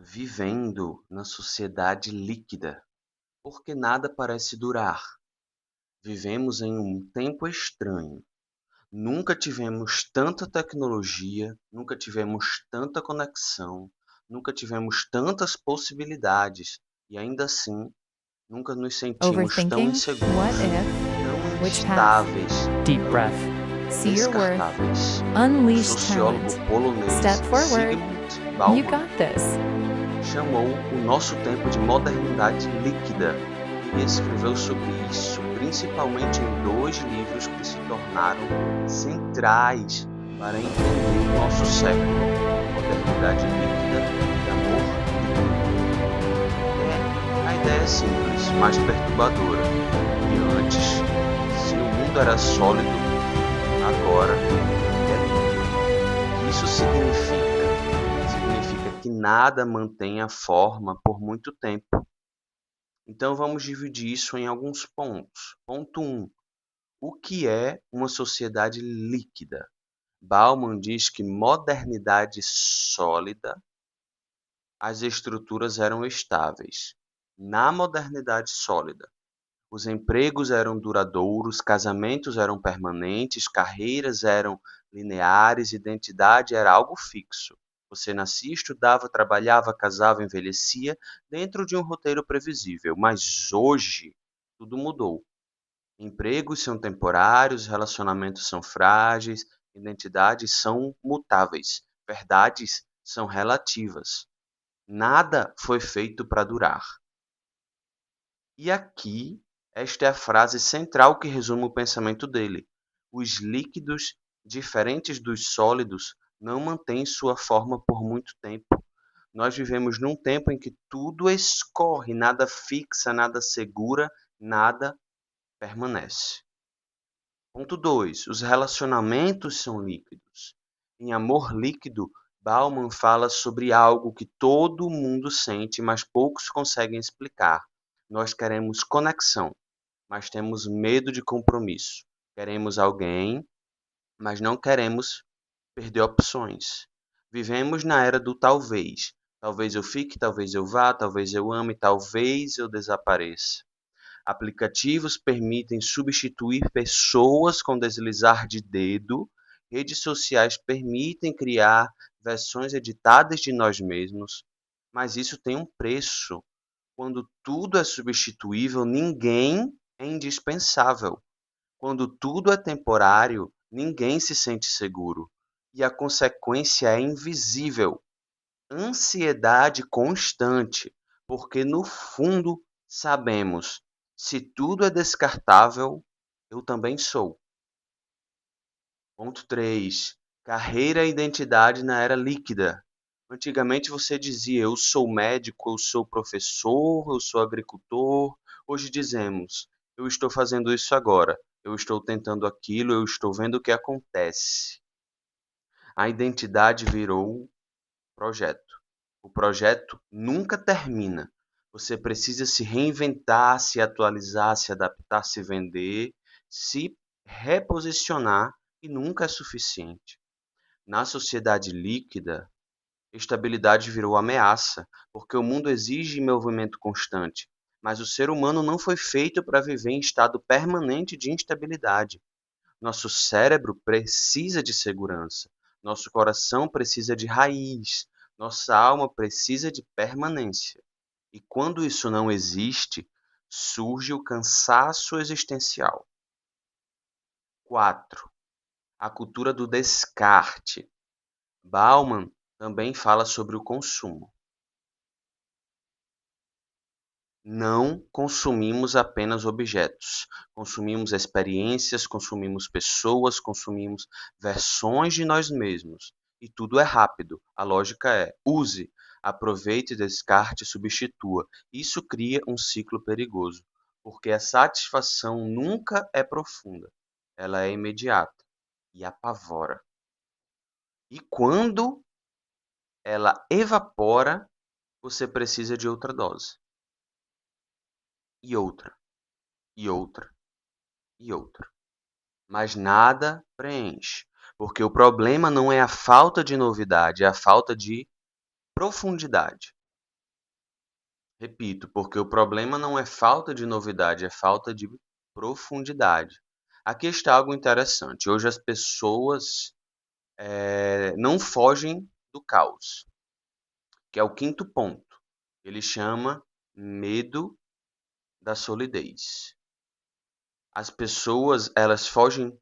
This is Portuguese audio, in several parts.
Vivendo na sociedade líquida, porque nada parece durar. Vivemos em um tempo estranho. Nunca tivemos tanta tecnologia, nunca tivemos tanta conexão, nunca tivemos tantas possibilidades e ainda assim nunca nos sentimos tão Overthinking? What inseguros, if? tão Which path? instáveis, Deep tão breath. See your worth. descartáveis. O Unleash sociólogo talent. polonês Step forward. Sigmund You Bauman got this. chamou o nosso tempo de modernidade líquida e escreveu sobre isso, principalmente em 2 livros que se tornaram centrais para entender o nosso século: Modernidade Líquida e Amor Líquido. A ideia é simples, mas perturbadora. E antes, se o mundo era sólido, agora é líquido. O que isso significa? Significa que nada mantém a forma por muito tempo. Então vamos dividir isso em alguns pontos. Ponto 1. O que é uma sociedade líquida? Bauman diz que modernidade sólida, as estruturas eram estáveis. Na modernidade sólida, os empregos eram duradouros, casamentos eram permanentes, carreiras eram lineares, identidade era algo fixo. Você nascia, estudava, trabalhava, casava, envelhecia dentro de um roteiro previsível. Mas hoje tudo mudou. Empregos são temporários, relacionamentos são frágeis, identidades são mutáveis, verdades são relativas. Nada foi feito para durar. E aqui, esta é a frase central que resume o pensamento dele: os líquidos, diferentes dos sólidos, não mantêm sua forma por muito tempo. Nós vivemos num tempo em que tudo escorre, nada fixa, nada segura, nada permanece. Ponto 2. Os relacionamentos são líquidos. Em Amor Líquido, Bauman fala sobre algo que todo mundo sente, mas poucos conseguem explicar. Nós queremos conexão, mas temos medo de compromisso. Queremos alguém, mas não queremos perder opções. Vivemos na era do talvez. Talvez eu fique, talvez eu vá, talvez eu ame, talvez eu desapareça. Aplicativos permitem substituir pessoas com deslizar de dedo. Redes sociais permitem criar versões editadas de nós mesmos. Mas isso tem um preço. Quando tudo é substituível, ninguém é indispensável. Quando tudo é temporário, ninguém se sente seguro. E a consequência é invisível. Ansiedade constante, porque no fundo sabemos, se tudo é descartável, eu também sou. Ponto 3. Carreira e identidade na era líquida. Antigamente você dizia, eu sou médico, eu sou professor, eu sou agricultor. Hoje dizemos, eu estou fazendo isso agora, eu estou tentando aquilo, eu estou vendo o que acontece. A identidade virou projeto. O projeto nunca termina. Você precisa se reinventar, se atualizar, se adaptar, se vender, se reposicionar e nunca é suficiente. Na sociedade líquida, estabilidade virou ameaça, porque o mundo exige movimento constante. Mas o ser humano não foi feito para viver em estado permanente de instabilidade. Nosso cérebro precisa de segurança, nosso coração precisa de raiz, nossa alma precisa de permanência. E quando isso não existe, surge o cansaço existencial. 4. A cultura do descarte. Bauman também fala sobre o consumo. Não consumimos apenas objetos, consumimos experiências, consumimos pessoas, consumimos versões de nós mesmos. E tudo é rápido. A lógica é: use, aproveite, descarte, substitua. Isso cria um ciclo perigoso, porque a satisfação nunca é profunda. Ela é imediata e apavora. E quando ela evapora, você precisa de outra dose. E outra, e outra, e outra. Mas nada preenche, porque o problema não é a falta de novidade, é a falta de profundidade. Repito, porque o problema não é falta de novidade, é falta de profundidade. Aqui está algo interessante. Hoje as pessoas não fogem do caos, que é o quinto ponto. Ele chama medo da solidez. As pessoas, elas fogem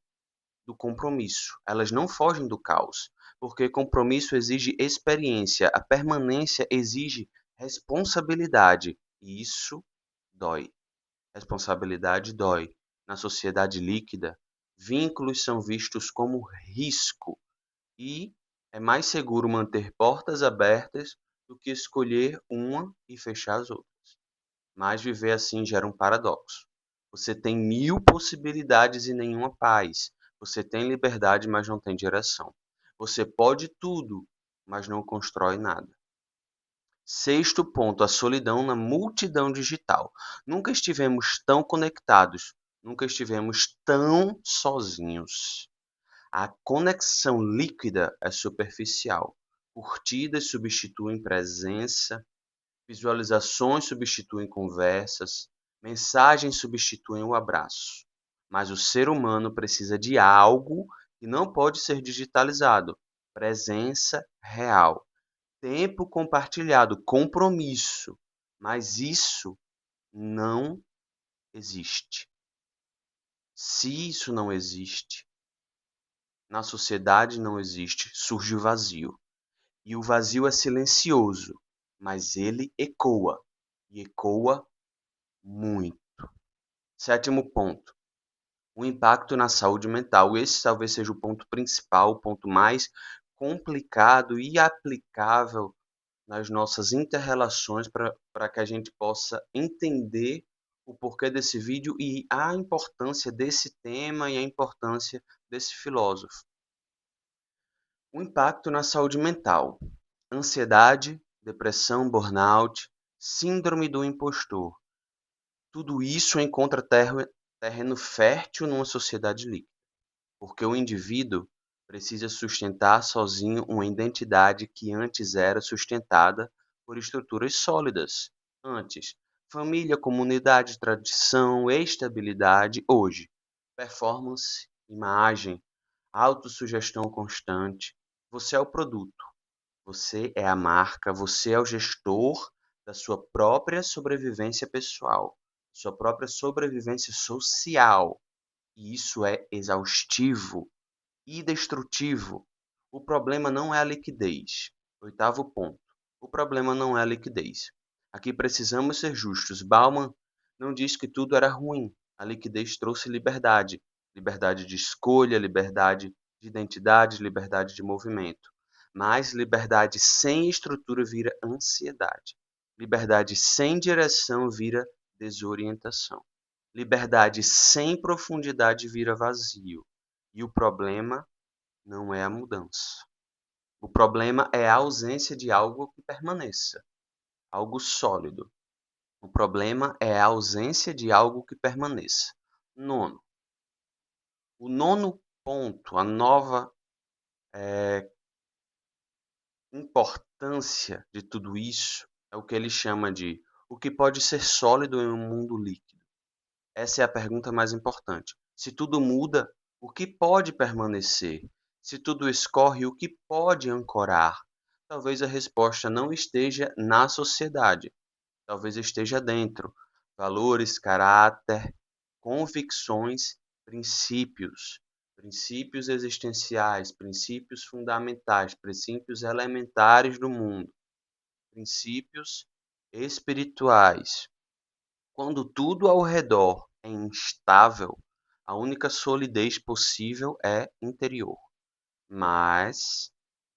do compromisso, elas não fogem do caos, porque compromisso exige experiência, a permanência exige responsabilidade, e isso dói. Responsabilidade dói. Na sociedade líquida, vínculos são vistos como risco e é mais seguro manter portas abertas do que escolher uma e fechar as outras. Mas viver assim gera um paradoxo. Você tem 1000 possibilidades e nenhuma paz. Você tem liberdade, mas não tem direção. Você pode tudo, mas não constrói nada. Sexto ponto, a solidão na multidão digital. Nunca estivemos tão conectados, nunca estivemos tão sozinhos. A conexão líquida é superficial. Curtidas substituem presença, visualizações substituem conversas, mensagens substituem o abraço. Mas o ser humano precisa de algo que não pode ser digitalizado: presença real. Tempo compartilhado, compromisso. Mas isso não existe. Se isso não existe, na sociedade não existe, surge o vazio. E o vazio é silencioso, mas ele ecoa. E ecoa muito. Sétimo ponto, o impacto na saúde mental. Esse talvez seja o ponto principal, o ponto mais complicado e aplicável nas nossas inter-relações para que a gente possa entender o porquê desse vídeo e a importância desse tema e a importância desse filósofo. O impacto na saúde mental. Ansiedade, depressão, burnout, síndrome do impostor. Tudo isso encontra terreno fértil numa sociedade líquida, porque o indivíduo precisa sustentar sozinho uma identidade que antes era sustentada por estruturas sólidas. Antes, família, comunidade, tradição, estabilidade. Hoje, performance, imagem, autossugestão constante. Você é o produto, você é a marca, você é o gestor da sua própria sobrevivência pessoal, sua própria sobrevivência social. E isso é exaustivo e destrutivo. O problema não é a liquidez. Oitavo ponto. O problema não é a liquidez. Aqui precisamos ser justos. Bauman não diz que tudo era ruim. A liquidez trouxe liberdade. Liberdade de escolha, liberdade de identidade, liberdade de movimento. Mas liberdade sem estrutura vira ansiedade. Liberdade sem direção vira desorientação. Liberdade sem profundidade vira vazio. E o problema não é a mudança. O problema é a ausência de algo que permaneça, algo sólido. O problema é a ausência de algo que permaneça. Nono. O nono ponto, a nova importância de tudo isso é o que ele chama de o que pode ser sólido em um mundo líquido. Essa é a pergunta mais importante. Se tudo muda, o que pode permanecer? Se tudo escorre, o que pode ancorar? Talvez a resposta não esteja na sociedade, talvez esteja dentro. Valores, caráter, convicções, princípios. Princípios existenciais, princípios fundamentais, princípios elementares do mundo, princípios espirituais. Quando tudo ao redor é instável, a única solidez possível é interior. Mas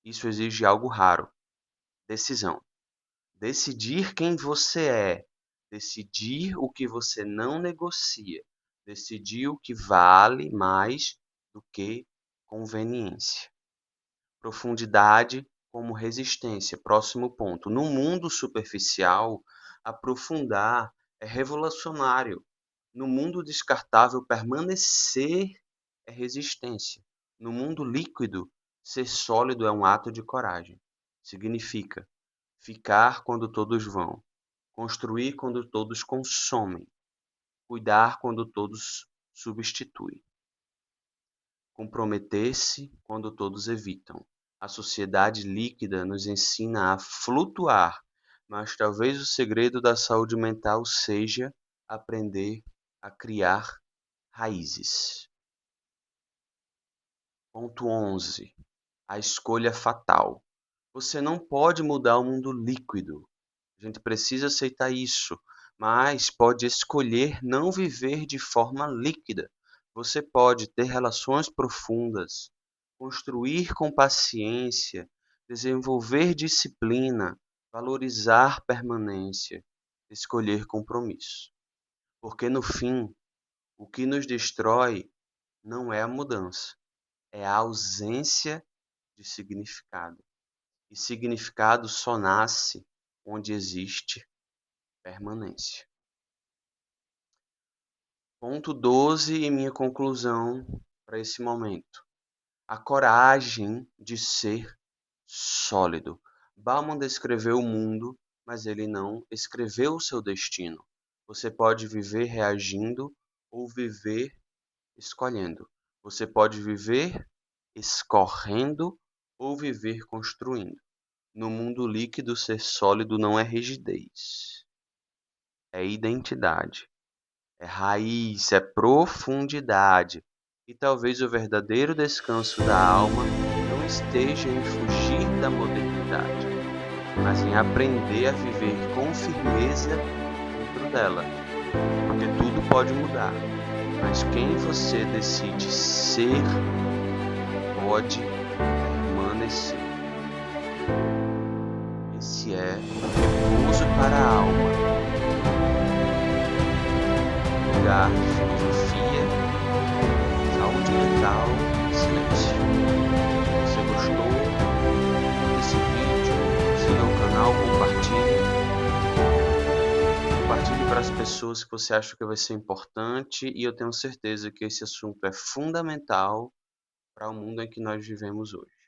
isso exige algo raro: decisão. Decidir quem você é, decidir o que você não negocia, decidir o que vale mais do que conveniência. Profundidade como resistência. Próximo ponto. No mundo superficial, aprofundar é revolucionário. No mundo descartável, permanecer é resistência. No mundo líquido, ser sólido é um ato de coragem. Significa ficar quando todos vão, construir quando todos consomem, cuidar quando todos substituem, comprometer-se quando todos evitam. A sociedade líquida nos ensina a flutuar, mas talvez o segredo da saúde mental seja aprender a criar raízes. Ponto 11. A escolha fatal. Você não pode mudar o mundo líquido. A gente precisa aceitar isso, mas pode escolher não viver de forma líquida. Você pode ter relações profundas, construir com paciência, desenvolver disciplina, valorizar permanência, escolher compromisso. Porque no fim, o que nos destrói não é a mudança, é a ausência de significado. E significado só nasce onde existe permanência. Ponto 12 e minha conclusão para esse momento. A coragem de ser sólido. Bauman descreveu o mundo, mas ele não escreveu o seu destino. Você pode viver reagindo ou viver escolhendo. Você pode viver escorrendo ou viver construindo. No mundo líquido, ser sólido não é rigidez, é identidade, é raiz, é profundidade. E talvez o verdadeiro descanso da alma não esteja em fugir da modernidade, mas em aprender a viver com firmeza dentro dela. Porque tudo pode mudar, mas quem você decide ser pode permanecer. Esse é repouso para a alma, lugar de filosofia, saúde mental e silêncio. Se você gostou desse vídeo, siga o canal, compartilhe para as pessoas que você acha que vai ser importante, e eu tenho certeza que esse assunto é fundamental para o mundo em que nós vivemos hoje.